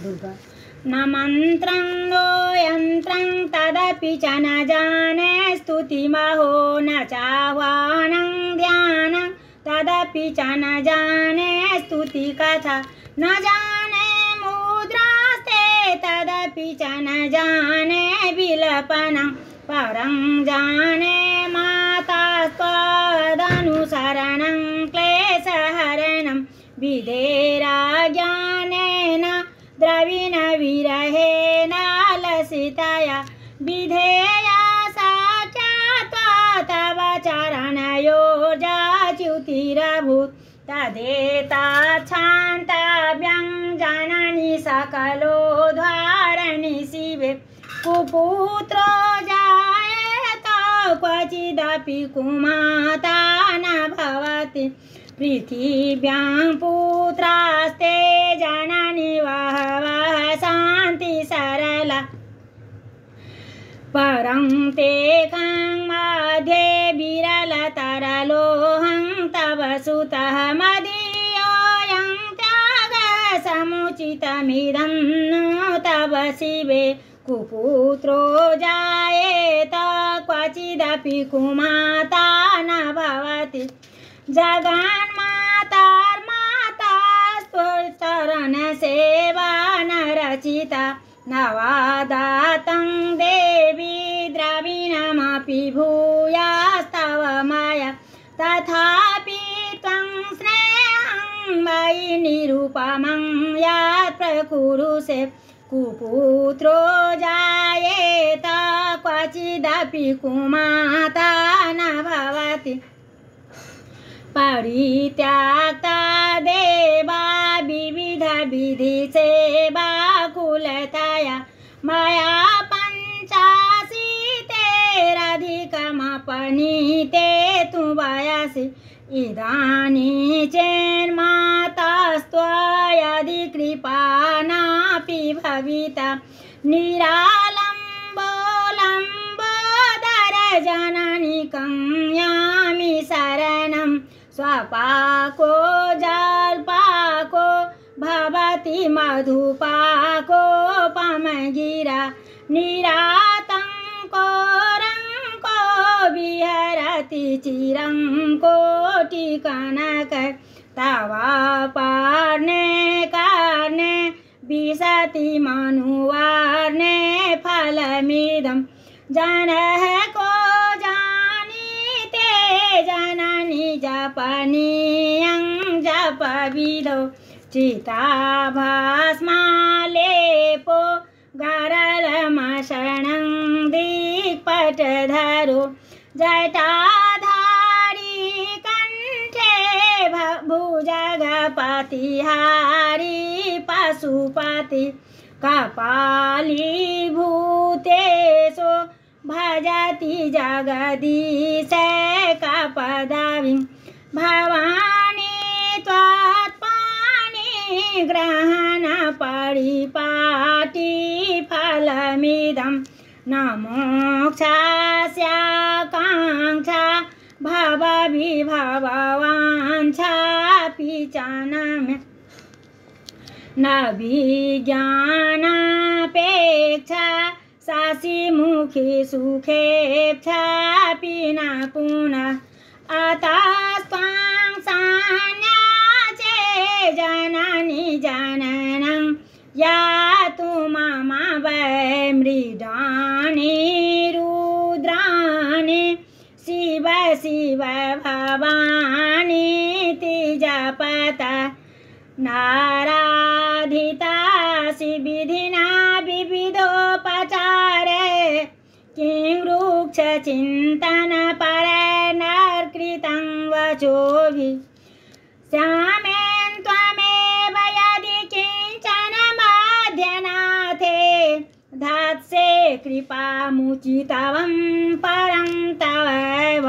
दुर्गा। न मन्त्रं नो यन्त्रं तदपि च न जाने स्तुतिमहो न चाह्वानं ध्यानं तदपि च न जाने स्तुतिकथा न जाने मुद्रास्ते तदपि च न जाने विलपनं परं जाने मातास्त्वदनुसरणं क्लेशहरणं विधेराज्ञानेन द्रविणविरहेण लसितया विधेया साक्षात् तव चरणयोर्जाच्युतिरभूत् तदेताच्छान्ताभ्यं जननि सकलोद्धारणि शिवे कुपुत्रो जायेत क्वचिदपि कुमाता न भवति पृथिव्यां पुत्रास्ते जननि वहवः शान्ति सरला परं ते खं मध्ये विरलतरलोहं तव सुतः मदीयोऽयं त्यागः समुचितमिदं तव शिवे कुपुत्रो जायेत क्वचिदपि कुमाता न भवति जगन्मातार्माता स्तुस्तरणसेवा न रचिता न वा दातं देवी द्रविणमपि भूयास्तव मया तथापि त्वं स्नेहं मयि निरुपमं यत् प्रकुरुषे कुपुत्रो जायेत क्वचिदपि कुमाता न भवति परित्याक्ता देवा विविध विधि सेवा कुलतया मया पञ्चाशीतेरधिकमपनीते तु वयसि इदानीं चेन्मातास्त्वयदि कृपा नापि भविता निरालम्बोलम्बोदर जननि कन्यामि शरणं स्वपाको जल्पाको भवति मधुपाकोपमगिरा निरातङ्को रङ्को विहरति चिरं कोटिकनक तव पर्णे कर्णे विशति मनुवर्णे फलमिदं जनः को जानीते जननि जपनीयं जपविदो चिताभस्मालेपो गरलमशनं दिक्पटधरो जटाधारी कण्ठे भुजगपतिहारी पशुपति कपालीभूतेषु भजति जगदीशैकपदवीं भवानी त्वत्पाणि ग्रहण परिपाटी फलमिदं न मोक्षस्याकाङ्क्षा भवविभववाञ्छापि च न विज्ञानापेक्षा शशिमुखी सुखेच्छापि न पुनः अतस्त्वां संन्यासे जननि जननं यातु मम वै मृडानि रुद्राणि शिव शिव भवानीति जपत नाराधितासि विधिना विविधोपचारे किं वृक्षचिन्तनपरैर्नकृतं वचोभिः श्यामेन त्वमेव यदि किञ्चन मध्यनाथे धत्से कृपामुचितवं परं तवैव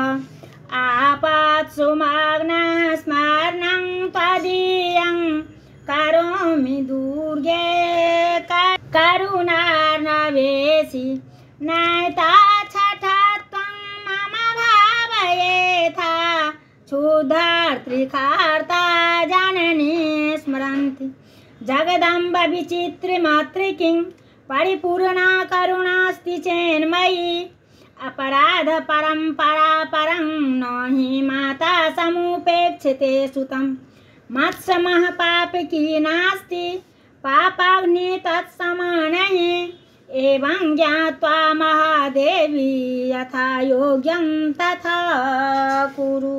आपत्सुमग्नः स्मरणं त्वदीयं करोमि दुर्गे करुणार्णवेसि नैताच्छठत्वं मम भावयेथा क्षुधार्त्रिकार्ता जननी स्मरन्ति जगदम्ब विचित्रिमातृकिं परिपूर्णा करुणास्ति चेन्मयी अपराध परम्परा परं न हि माता समुपेक्षते सुतं मत्समः पापकी नास्ति पापाग्नि तत्समानये एवं ज्ञात्वा महादेवी यथा योग्यं तथा कुरु।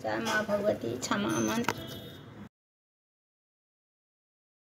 जय मां भगवती क्षमा मंत्र।